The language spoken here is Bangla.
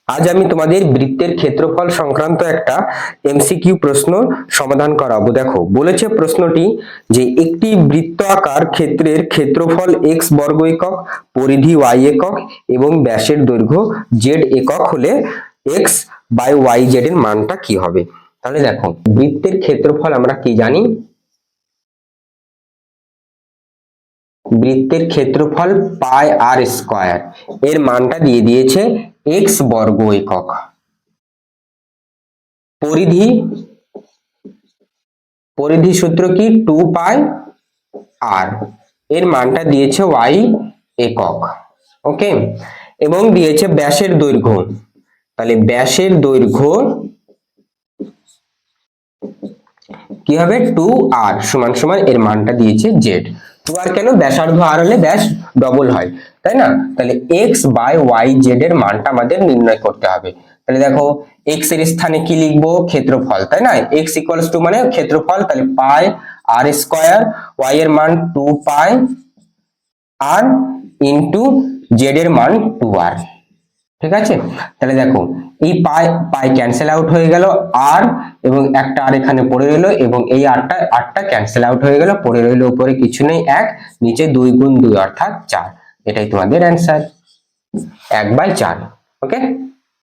আজ আমি তোমাদের বৃত্তের ক্ষেত্রফল সংক্রান্ত একটা এমসিকিউ প্রশ্ন সমাধান করাবো। দেখো বলেছে প্রশ্নটি যে একটি বৃত্তাকার ক্ষেত্রের ক্ষেত্রফল x বর্গ একক, পরিধি y একক এবং ব্যাসের দৈর্ঘ্য z একক হলে x বাই yz এর মানটা কি হবে। তাহলে দেখো বৃত্তের ক্ষেত্রফল আমরা কি জানি, বৃত্তের ক্ষেত্রফল পাই আর স্কয়ার, এর মানটা দিয়ে দিয়েছে x বর্গ একক। পরিধি সূত্র কি 2 পাই আর, এর মানটা দিয়েছে y একক। ওকে, এবং দিয়েছে ব্যাসের দৈর্ঘ্য, তাহলে ব্যাসের দৈর্ঘ্য কি হবে 2r সমান সমান এর মানটা দিয়েছে z। 2r কেন, ব্যাসার্ধ r হলে ব্যাস ডবল হয়, তাই না? তাহলে x বাই yz এর মানটা আমাদের নির্ণয় করতে হবে। তাহলে দেখো x এর স্থানে কি লিখবো, ক্ষেত্রফল, তাই না? x ইকুয়ালস টু মানে ক্ষেত্রফল, তাহলে পাই আর স্কয়ার, y এর মান 2 পাই আর ইনটু z এর মান 2r। ঠিক আছে, তাহলে দেখো এই পাই ক্যান্সেল আউট হয়ে গেল আর, এবং একটা আর এখানে পড়ে রইল, এবং এই আরটা ক্যান্সেল আউট হয়ে গেল, পড়ে রইল উপরে কিছু নেই 1, নিচে 2 গুণ 2 অর্থাৎ 4। এটাই তোমাদের অ্যান্সার 1/4। ওকে।